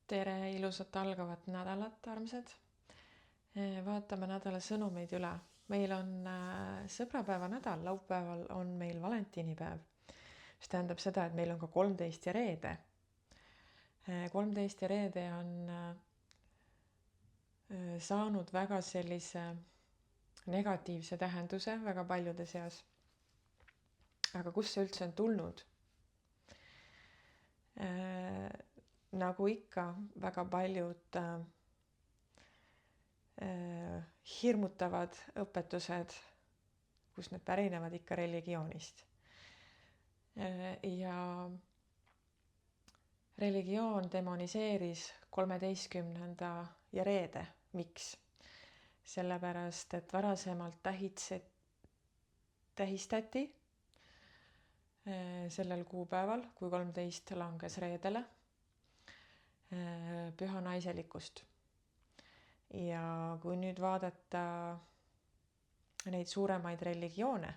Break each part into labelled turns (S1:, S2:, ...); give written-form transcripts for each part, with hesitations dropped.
S1: Tere ilusat algavat nädalat, armsad. Vaatame nädala sõnumeid üle. Meil on sõbrapäeva nädal, laupäeval on meil valentiinipäev, mis tähendab seda, et meil on ka 13 ja reede. 13 ja reede on saanud väga sellise negatiivse tähenduse väga paljude seas. Aga kust see üldse on tulnud? Nagu ikka, väga paljud hirmutavad õpetused, kus need pärinevad ikka religioonist. Ja religioon demoniseeris 13. ja reede. Miks? Sellepärast, et varasemalt tähistati sellel kuupäeval, kui 13 langes reedele, püha naiselikkust. Ja kui nüüd vaadata neid suuremaid religioone,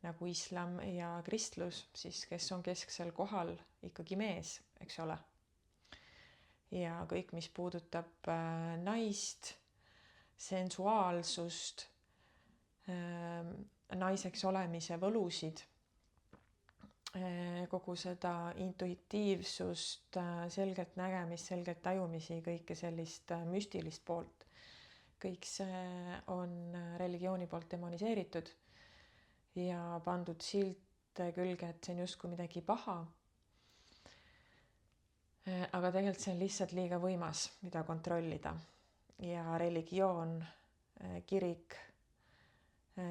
S1: nagu islam ja kristlus, siis kes on kesksel kohal ikkagi mees, eks ole. Ja kõik, mis puudutab naist, sensuaalsust, naiseks olemise võlusid, kogu seda intuitiivsust, selgelt nägemist, selgelt tajumisi, kõike sellist müstilist poolt. Kõik see on religiooni poolt demoniseeritud ja pandud silte külge, et see on justkui midagi paha. Aga tegelikult see on lihtsalt liiga võimas, mida kontrollida. Ja religioon, kirik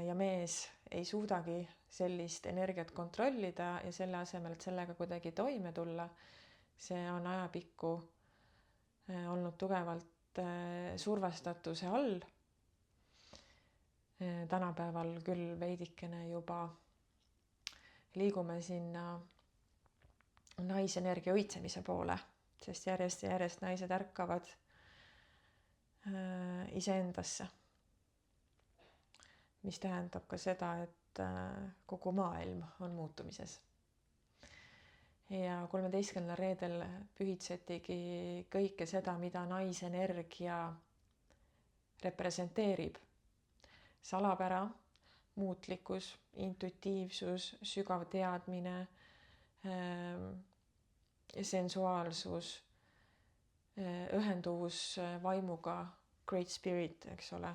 S1: ja mees ei suudagi sellist energiat kontrollida ja selle asemel, et sellega kuidagi toime tulla, see on ajapikku olnud tugevalt survestatuse all. Tänapäeval küll veidikene juba liigume sinna naisenergia õitsemise poole, sest järjest ja järjest naised ärkavad iseendasse. Mis tähendab ka seda, et kogu maailm on muutumises. Ja 13. reedel pühitsetigi kõike seda, mida naisenergia representeerib. Salapära, muutlikkus, intuitiivsus, sügav teadmine, sensuaalsus, ühenduvus vaimuga, great spirit, eks ole.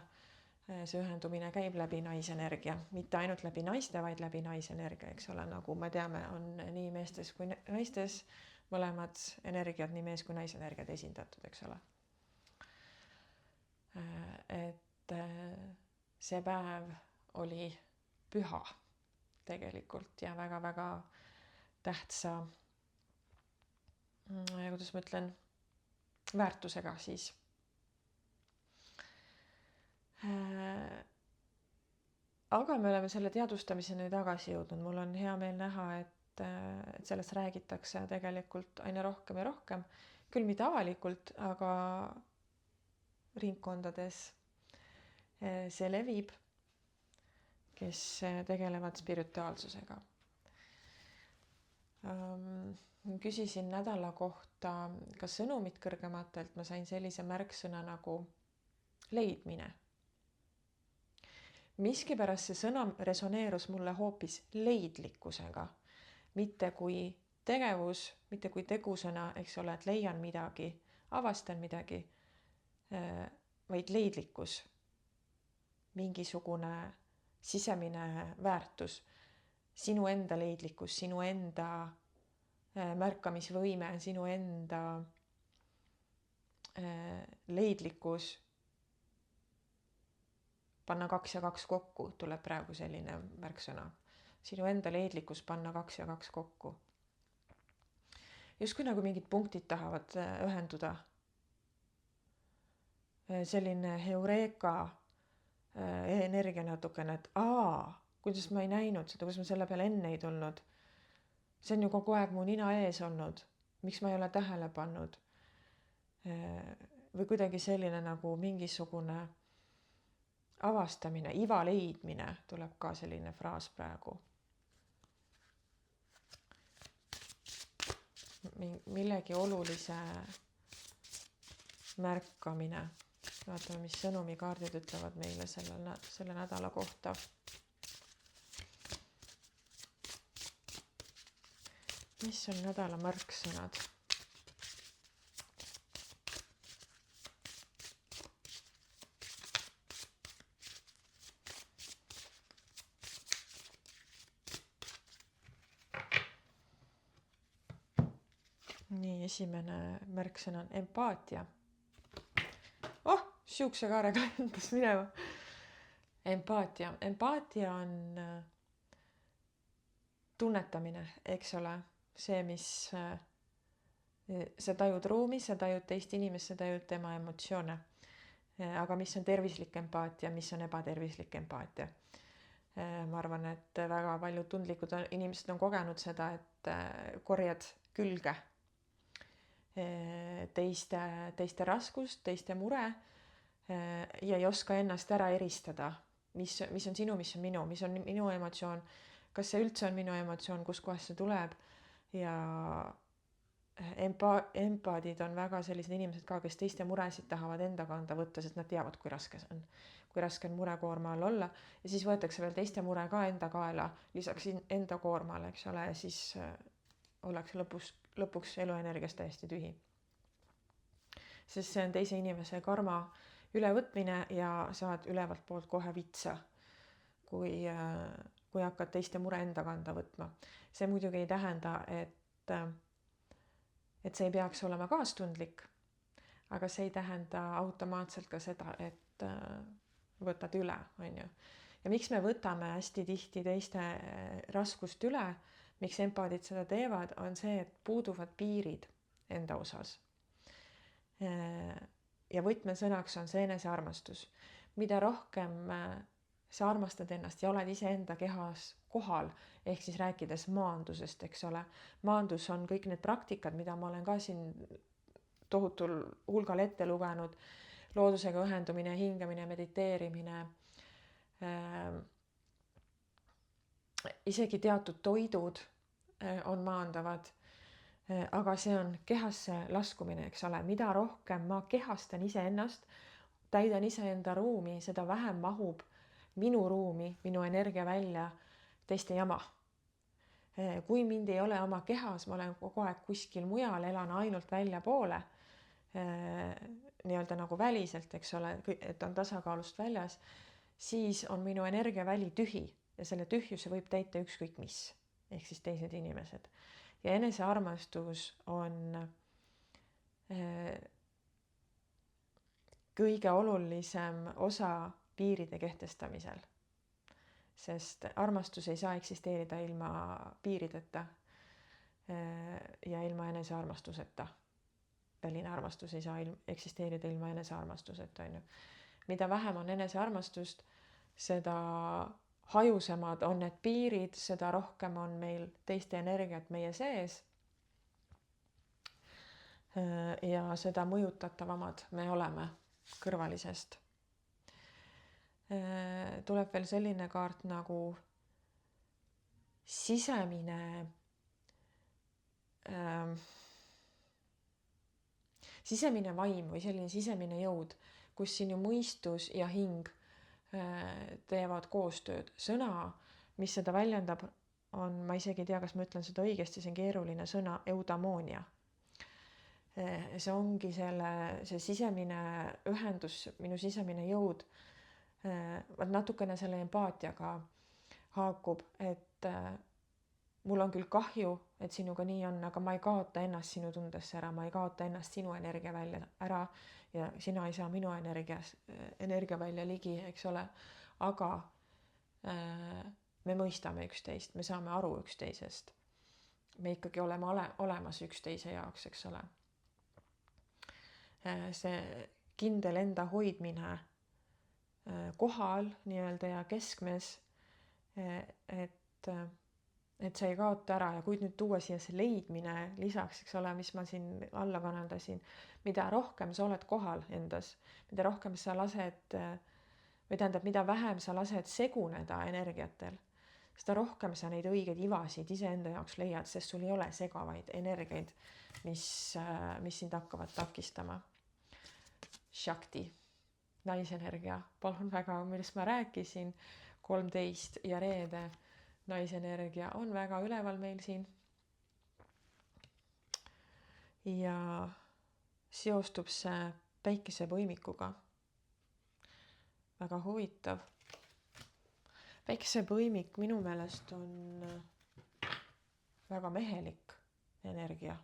S1: See ühendumine käib läbi naisenergia, mitte ainult läbi naiste, vaid läbi naisenergia, eks ole, nagu me teame, on nii meestes kui naistes mõlemad energiad, nii mees kui naisenergiad esindatud, eks ole. Et see päev oli püha tegelikult ja väga-väga tähtsa, kuidas ma ütlen, väärtusega siis. Aga me oleme selle teadvustamiseni tagasi jõudnud. Mul on hea meel näha, et sellest räägitakse tegelikult aina rohkem ja rohkem. Küll mitte avalikult, aga ringkondades see levib, kes tegelevad spirituaalsusega. Küsisin nädala kohta ka sõnumit kõrgematelt. Ma sain sellise märksõna nagu leidmine. Miskipärast see sõna resoneerus mulle hoopis leidlikkusega, mitte kui tegevus, mitte kui tegusõna, eks ole, et leian midagi, avastan midagi, vaid leidlikkus, mingisugune sisemine väärtus, sinu enda leidlikkus, sinu enda märkamisvõime, sinu enda leidlikkus. Panna 2 ja 2 kokku, tuleb praegu selline märksõna. Sinu enda leidlikkus panna 2 ja 2 kokku. Justkui nagu mingid punktid tahavad ühenduda. Selline heureka energia natukene, et kuidas ma ei näinud seda, kuidas ma selle peale enne ei tulnud. See on ju kogu aeg mu nina ees olnud. Miks ma ei ole tähele pannud? Või kuidagi selline nagu mingisugune avastamine, iva leidmine tuleb ka selline fraas praegu. Millegi olulise märkamine. Vaatame, mis sõnumikaardid ütlevad meile selle nädala kohta. Mis on nädala märksõnad? Nii, esimene märksõna on empaatia. Siukse kaarega lendas minema. Empaatia. Empaatia on tunnetamine, eks ole. See, mis sa tajud ruumi, sa tajud teist inimest, sa tajud tema emotsioone. Aga mis on tervislik empaatia, mis on ebatervislik empaatia? Ma arvan, et väga paljud tundlikud inimesed on kogenud seda, et korjad külge teiste raskust, teiste mure ja ei oska ennast ära eristada, mis on sinu, mis on minu, mis on minu emotsioon, kas see üldse on minu emotsioon, kuskohast see tuleb. Ja empaadid on väga sellised inimesed ka, kes teiste muresid tahavad enda kanda võtta, sest nad teavad, kui raske see on. Kui raske on murekoorma all olla ja siis võetakse veel teiste mure ka enda kaela, lisaks enda koormale, eks ole, ja siis ollakse lõpuks eluenergiast täiesti tühi. Sest see on teise inimese karma ülevõtmine ja saad ülevalt poolt kohe vitsa, kui hakkad teiste mure enda kanda võtma. See muidugi ei tähenda, et see ei peaks olema kaastundlik, aga see ei tähenda automaatselt ka seda, et võtad üle, on ju. Ja miks me võtame hästi tihti teiste raskust üle, miks empaadid seda teevad, on see, et puuduvad piirid enda osas. Ja võtmesõnaks on see enesearmastus. Mida rohkem sa armastad ennast ja oled iseenda kehas kohal, ehk siis rääkides maandusest, eks ole. Maandus on kõik need praktikad, mida ma olen ka siin tohutul hulgal ette lugenud. Loodusega ühendumine, hingamine, mediteerimine, isegi teatud toidud on maandavad, aga see on kehasse laskumine, eks ole. Mida rohkem ma kehastan iseennast, täidan iseenda ruumi, seda vähem mahub minu ruumi, minu energia välja teiste jama. Kui mind ei ole oma kehas, ma olen kogu aeg kuskil mujal, elan ainult välja poole, nii-öelda nagu väliselt, eks ole, et on tasakaalust väljas, siis on minu energiaväli tühi ja selle tühjuse võib täita ükskõik mis, ehk siis teised inimesed. Ja enesearmastus on kõige olulisem osa piiride kehtestamisel, sest armastus ei saa eksisteerida ilma piirideta ja ilma enesearmastuseta. Väline armastus ei saa eksisteerida ilma enesearmastuseta, on ju. Mida vähem on enesearmastust, seda hajusemad on need piirid, seda rohkem on meil teiste energiat meie sees ja seda mõjutatavamad me oleme kõrvalisest. Tuleb veel selline kaart nagu sisemine vaim või selline sisemine jõud, kus sinu mõistus ja hing teevad koostööd. Sõna, mis seda väljendab, on, ma isegi ei tea, kas ma ütlen seda õigesti, see on keeruline sõna, eudamoonia. See ongi see sisemine ühendus, minu sisemine jõud, natukene selle empaatiaga haakub, et mul on küll kahju, et sinuga nii on, aga ma ei kaota ennast sinu tundesse ära, ma ei kaota ennast sinu energia välja ära ja sina ei saa minu energia välja ligi, eks ole. Aga me mõistame üksteist, me saame aru üksteisest. Me ikkagi oleme olemas üksteise jaoks, eks ole. See kindel enda hoidmine kohal nii-öelda ja keskmes, et sa ei kaota ära ja kui nüüd tuua siia see leidmine lisaks, eks ole, mis ma siin alla kanaldasin, mida rohkem sa oled kohal endas, mida rohkem sa lased, või tähendab, mida vähem sa lased seguneda energiatel, seda rohkem sa neid õigeid ivasid iseenda jaoks leiad, sest sul ei ole segavaid energiaid, mis sind hakkavad takistama. Shakti, naisenergia, palun väga, millest ma rääkisin, 13 ja reede naisenergia on väga üleval meil siin. Ja seostub see päikesepõimikuga. Väga huvitav. Päikesepõimik minu meelest on väga mehelik energia.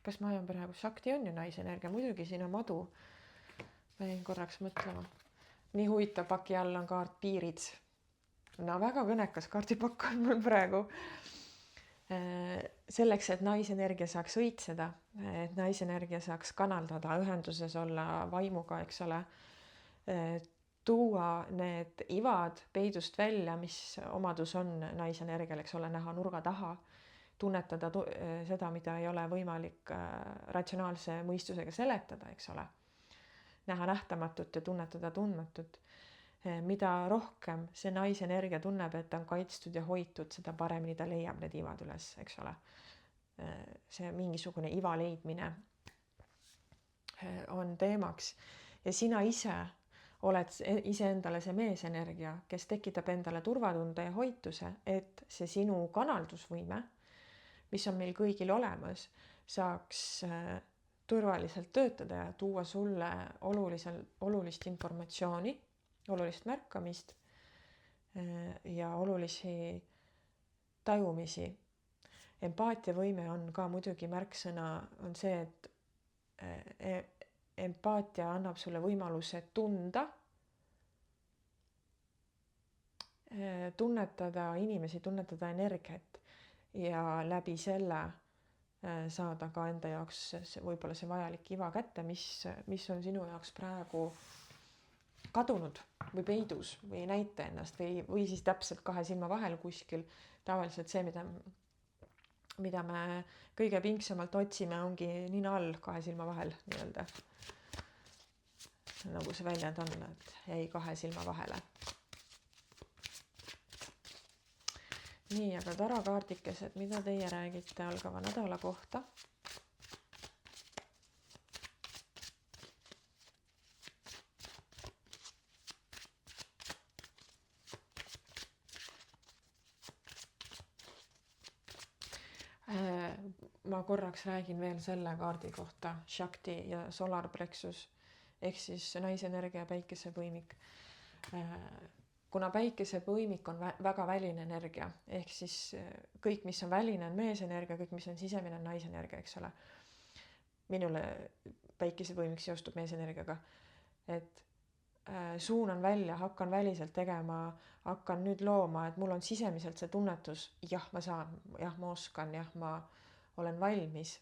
S1: Kas ma ajan praegu? Shakti on ju naisenergia, muidugi siin on madu. Ma jäin korraks mõtlema. Nii huvitav, paki all on kaart piirid. No väga kõnekas kaardipakk on mul praegu. Selleks, et naisenergia saaks õitseda, et naisenergia saaks kanaldada, ühenduses olla vaimuga, eks ole, tuua need ivad peidust välja, mis omadus on naisenergial, eks ole, näha nurga taha, tunnetada seda, mida ei ole võimalik ratsionaalse mõistusega seletada, eks ole, näha nähtamatut ja tunnetada tundmatut. Mida rohkem see naisenergia tunneb, et ta on kaitstud ja hoitud, seda paremini ta leiab need ivad üles, eks ole. See mingisugune iva leidmine on teemaks. Ja sina ise oled iseendale see meesenergia, kes tekitab endale turvatunde ja hoituse, et see sinu kanaldusvõime, mis on meil kõigil olemas, saaks turvaliselt töötada ja tuua sulle olulist informatsiooni, olulist märkamist ja olulisi tajumisi. Empaatiavõime on ka muidugi märksõna, on see, et empaatia annab sulle võimaluse tunda, tunnetada inimesi, tunnetada energiat ja läbi selle saada ka enda jaoks võib-olla see vajalik iva kätte, mis on sinu jaoks praegu kadunud või peidus või ei näita ennast või siis täpselt kahe silma vahel kuskil. Tavaliselt see, mida me kõige pingsamalt otsime, ongi nina all kahe silma vahel nii-öelda. Nagu see väljend on, et jäi kahe silma vahele. Nii, aga tarokaardikesed, mida teie räägite algava nädala kohta? Ma korraks räägin veel selle kaardi kohta, Shakti ja Solar Plexus, ehk siis naisenergia ja päikesepõimik. Kuna päikesepõimik on väga väline energia, ehk siis kõik, mis on väline, on meesenergia, kõik, mis on sisemine, on naisenergia, eks ole. Minule päikesepõimik seostub meesenergiaga, et suunan välja, hakkan väliselt tegema, hakkan nüüd looma, et mul on sisemiselt see tunnetus, jah, ma saan, jah, ma oskan, jah, ma olen valmis,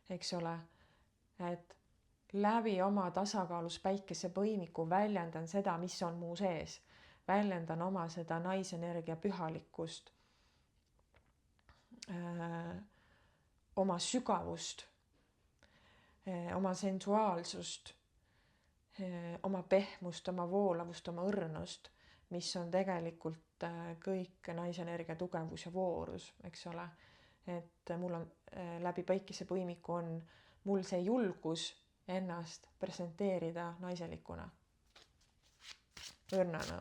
S1: eks ole, et läbi oma tasakaalus päikesepõimiku väljendan seda, mis on mu sees, väljendan oma seda naisenergia pühalikkust, oma sügavust, oma sensuaalsust, oma pehmust, oma voolavust, oma õrnust, mis on tegelikult kõik naisenergia tugevus ja voorus, eks ole. Et mul on läbi päikesepõimiku on mul see julgus ennast presenteerida naiselikuna, õrnana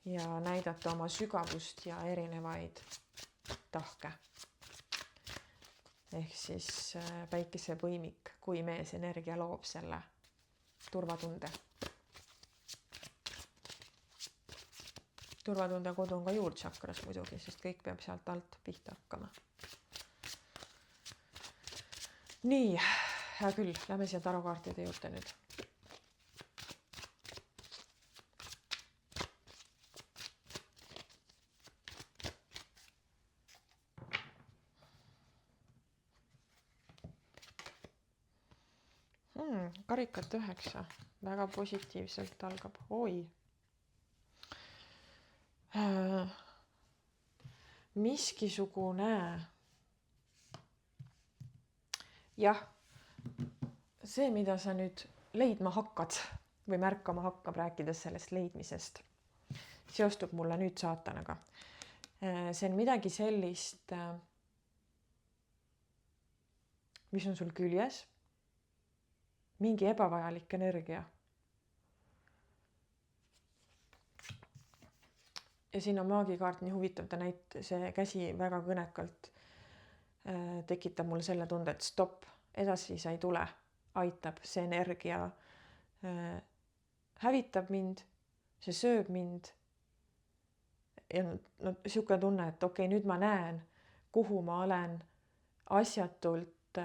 S1: ja näidata oma sügavust ja erinevaid tahke. Ehk siis päikesepõimik, kui meesenergia loob selle turvatunde. Turvatunde kodu on ka juurtšakras muidugi, sest kõik peab sealt alt pihta hakkama. Nii, hea küll, lähme siia tarokaartide juurde nüüd. Karikat 9, väga positiivselt algab. Oi. Miskisugune. Jah, see, mida sa nüüd leidma hakkad või märkama hakkab, rääkides sellest leidmisest, seostub mulle nüüd saatanaga. See on midagi sellist, mis on sul küljes, mingi ebavajalik energia. Ja siin on maagikaart nii huvitav, see käsi väga kõnekalt tekitab mulle selle tunde, et stopp, edasi sa ei tule, aitab, see energia hävitab mind, see sööb mind. Ja no siuke tunne, et okei, nüüd ma näen, kuhu ma olen asjatult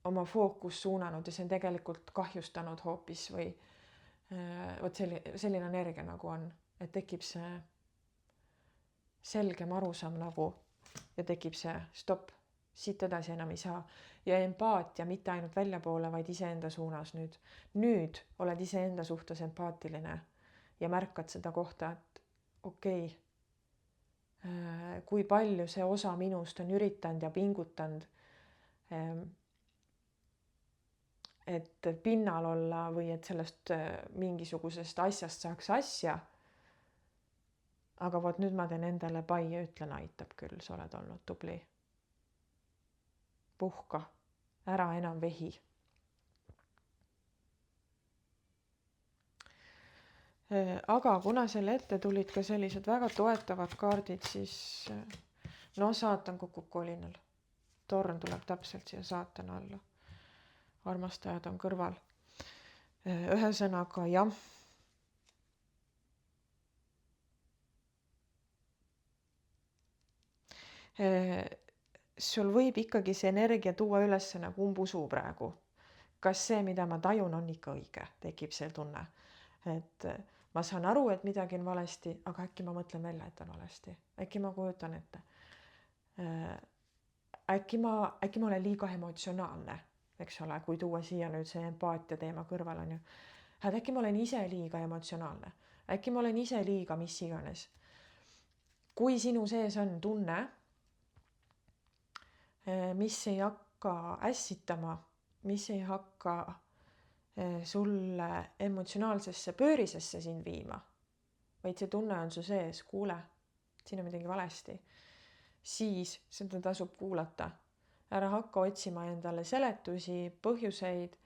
S1: oma fookus suunanud ja see on tegelikult kahjustanud hoopis või vot selline energia nagu on, et tekib see selgem arusaam nagu ja tekib see stopp, siit edasi enam ei saa. Ja empaatia mitte ainult väljapoole, vaid iseenda suunas nüüd. Nüüd oled iseenda suhtes empaatiline ja märkad seda kohta, et okei, kui palju see osa minust on üritanud ja pingutanud, et pinnal olla või et sellest mingisugusest asjast saaks asja. Aga vot nüüd ma teen endale pai ja ütlen, aitab küll, sa oled olnud tubli. Puhka, ära enam vehi. Aga kuna selle ette tulid ka sellised väga toetavad kaardid, siis no saatan kukub kolinal. Torn tuleb täpselt siia saatana alla. Armastajad on kõrval. Ühesõnaga jah. Sul võib ikkagi see energia tuua üles nagu umbusu praegu. Kas see, mida ma tajun, on ikka õige? Tekib see tunne, et ma saan aru, et midagi on valesti, aga äkki ma mõtlen välja, et on valesti. Äkki ma kujutan ette. Äkki ma olen liiga emotsionaalne, eks ole, kui tuua siia nüüd see empaatia teema kõrval on ju. Äkki ma olen ise liiga emotsionaalne. Äkki ma olen ise liiga mis iganes. Kui sinu sees on tunne, mis ei hakka ässitama, mis ei hakka sulle emotsionaalsesse pöörisesse sind viima, vaid see tunne on su sees, kuule, siin on midagi valesti, siis seda tasub kuulata. Ära hakka otsima endale seletusi, põhjuseid,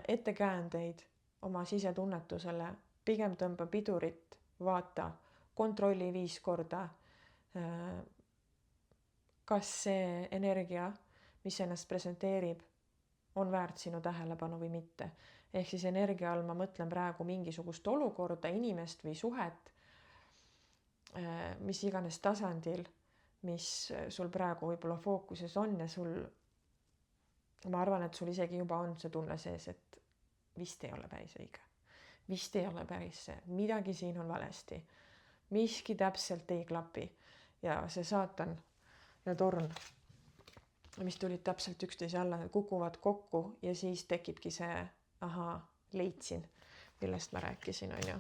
S1: ettekäändeid oma sisetunnetusele, pigem tõmba pidurit, vaata, kontrolli 5 korda, kas see energia, mis ennast presenteerib, on väärt sinu tähelepanu või mitte. Ehk siis energia all ma mõtlen praegu mingisugust olukorda, inimest või suhet, mis iganes tasandil, mis sul praegu võib-olla fookuses on ja ma arvan, et sul isegi juba on see tunne sees, et vist ei ole päris õige. Vist ei ole päris see, midagi siin on valesti. Miski täpselt ei klapi ja see saatan ja torn, mis tulid täpselt üksteise alla, kukuvad kokku ja siis tekibki see, leidsin, millest ma rääkisin, on ju.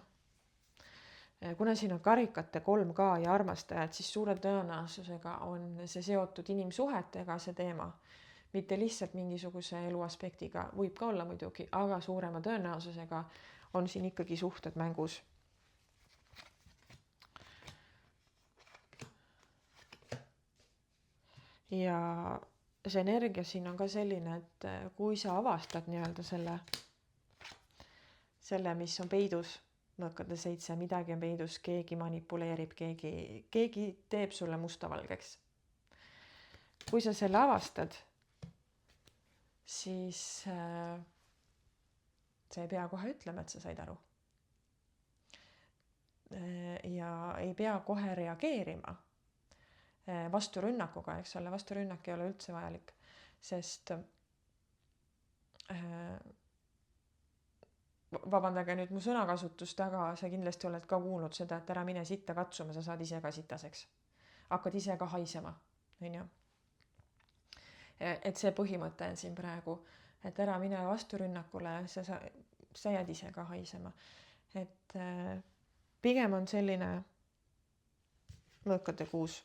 S1: Kuna siin on karikate 3K ja armastajad, siis suure tõenäosusega on see seotud inimsuhetega see teema. Mitte lihtsalt mingisuguse eluaspektiga, võib ka olla muidugi, aga suurema tõenäosusega on siin ikkagi suhted mängus. Ja see energia siin on ka selline, et kui sa avastad nii-öelda selle, mis on peidus, mõõkade 7, midagi on peidus, keegi manipuleerib, keegi teeb sulle mustavalgeks. Kui sa selle avastad, siis sa ei pea kohe ütlema, et sa said aru. Ja ei pea kohe reageerima vasturünnakuga, eks ole, vasturünnak ei ole üldse vajalik, sest vabandage nüüd mu sõnakasutust, aga sa kindlasti oled ka kuulnud seda, et ära mine sitta katsuma, sa saad ise ka sitaseks. Hakkad ise ka haisema, on ju. Et see põhimõte on siin praegu, et ära mine vasturünnakule, sa jääd ise ka haisema. Et pigem on selline mõõkade 6.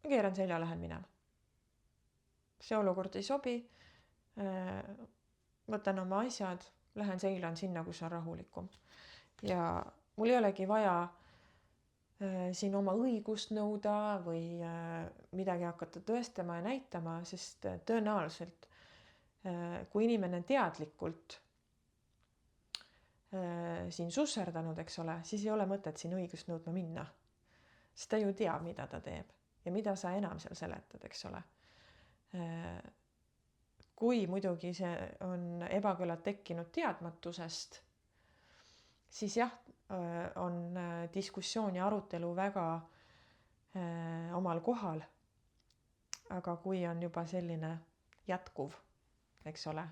S1: Ma keeran selja, lähen minema. See olukord ei sobi, võtan oma asjad, lähen seilan sinna, kus on rahulikum. Ja mul ei olegi vaja siin oma õigust nõuda või midagi hakata tõestama ja näitama, sest tõenäoliselt kui inimene teadlikult siin susserdanud, eks ole, siis ei ole mõtet siin õigust nõudma minna. Sest ta ju teab, mida ta teeb ja mida sa enam seal seletad, eks ole. Kui muidugi see on ebakõlad tekkinud teadmatusest, siis jah, on diskussioon ja arutelu väga omal kohal. Aga kui on juba selline jätkuv, eks ole,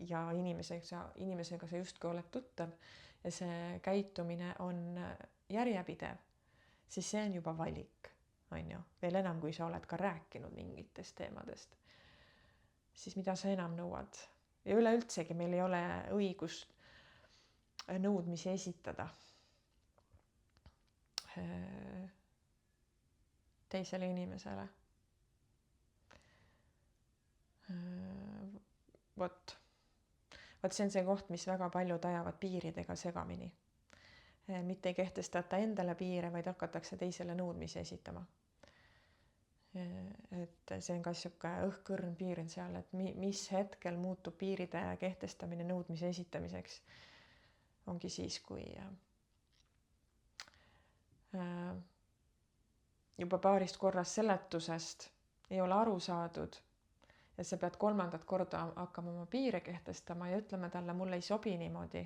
S1: ja inimesega sa justkui oled tuttav ja see käitumine on järjepidev, siis see on juba valik, on ju. Veel enam, kui sa oled ka rääkinud mingitest teemadest, siis mida sa enam nõuad. Ja üleüldsegi meil ei ole õigust nõudmisi esitada teisele inimesele. Vot see on see koht, mis väga paljud ajavad piiridega segamini. Mitte ei kehtestata endale piire, vaid hakatakse teisele nõudmisi esitama. Et see on ka siuke õhkõrn piir seal, et mis hetkel muutub piiride kehtestamine nõudmise esitamiseks. Ongi siis, kui juba paarist korrast seletusest ei ole aru saadud ja sa pead 3. korda hakkama oma piire kehtestama ja ütlema talle, mulle ei sobi niimoodi,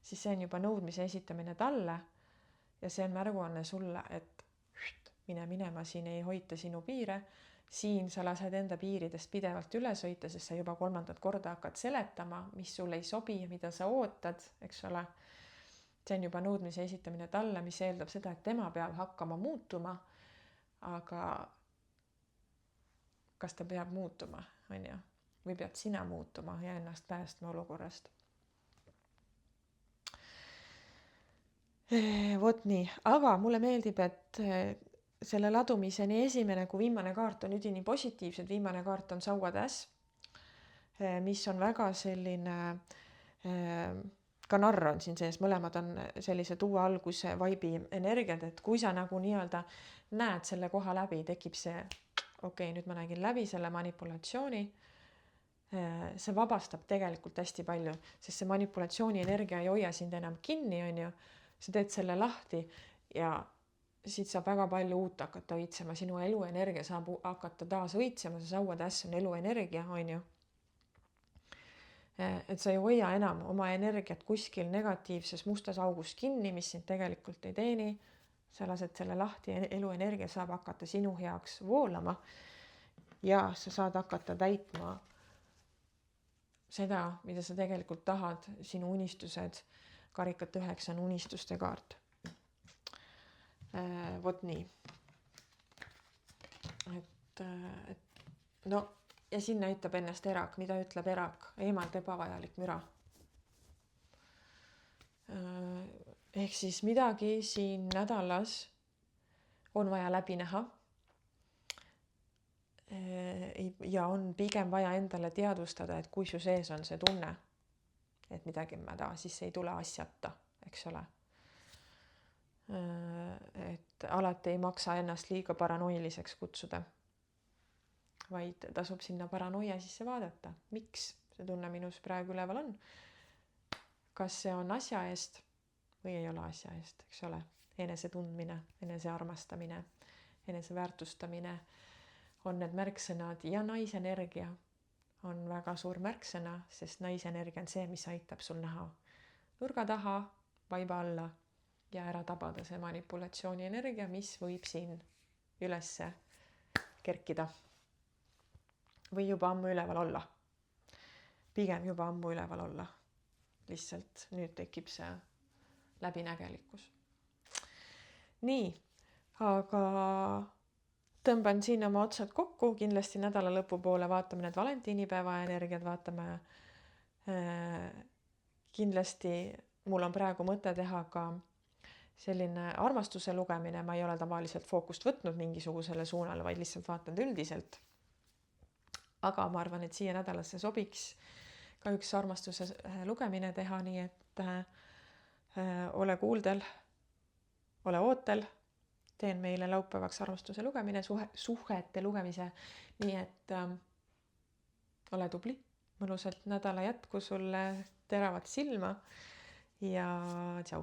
S1: siis see on juba nõudmise esitamine talle ja see on märguanne sulle, et mine minema, siin ei hoita sinu piire, siin sa lased enda piiridest pidevalt üle sõita, sest sa juba 3. korda hakkad seletama, mis sulle ei sobi ja mida sa ootad, eks ole. See on juba nõudmise esitamine talle, mis eeldab seda, et tema peab hakkama muutuma, aga kas ta peab muutuma, on ju? Või pead sina muutuma ja ennast päästma olukorrast? Vot nii, aga mulle meeldib, et selle ladumiseni esimene kui viimane kaart on üdini positiivsed. Viimane kaart on sauatäs, mis on väga selline, ka narr on siin sees, mõlemad on sellised uue alguse vaibi energiad, et kui sa nagu nii-öelda näed selle koha läbi, tekib see, okei, nüüd ma nägin läbi selle manipulatsiooni, see vabastab tegelikult hästi palju, sest see manipulatsiooni energia ei hoia sind enam kinni, on ju, sa teed selle lahti ja siit saab väga palju uut hakata õitsema, sinu eluenergia saab hakata taas õitsema, see sauatäss on eluenergia, on ju. Et sa ei hoia enam oma energiat kuskil negatiivses mustas augus kinni, mis sind tegelikult ei teeni, sa lased selle lahti ja eluenergia saab hakata sinu heaks voolama ja sa saad hakata täitma seda, mida sa tegelikult tahad, sinu unistused, karikat 9 on unistuste kaart. Vot nii. Et no ja siin näitab ennast erak. Mida ütleb erak? Eemalt ebavajalik müra. Ehk siis midagi siin nädalas on vaja läbi näha. Ja on pigem vaja endale teadvustada, et kui su sees on see tunne, et midagi mäda, siis ei tule asjata, eks ole. Et alati ei maksa ennast liiga paranoiliseks kutsuda, vaid tasub sinna paranoia sisse vaadata. Miks see tunne minus praegu üleval on? Kas see on asja eest või ei ole asja eest, eks ole? Enese tundmine, enese armastamine, enese väärtustamine on need märksõnad ja naisenergia on väga suur märksõna, sest naisenergia on see, mis aitab sul näha nurga taha, vaiba alla ja ära tabada see manipulatsiooni energia, mis võib siin ülesse kerkida. Või juba ammu üleval olla. Pigem juba ammu üleval olla. Lihtsalt nüüd tekib see läbinägelikkus. Nii, aga tõmban siin oma otsad kokku. Kindlasti nädala lõpupoole vaatame need valentiinipäeva energiad, vaatame. Kindlasti mul on praegu mõte teha ka selline armastuse lugemine. Ma ei ole tavaliselt fookust võtnud mingisugusele suunale, vaid lihtsalt vaatanud üldiselt. Aga ma arvan, et siia nädalasse sobiks ka üks armastuse lugemine teha, nii et ole kuuldel, ole ootel, teen meile laupäevaks armastuse lugemine, suhete lugemise, nii et ole tubli, mõnusat nädala jätku sulle, teravat silma ja tšau!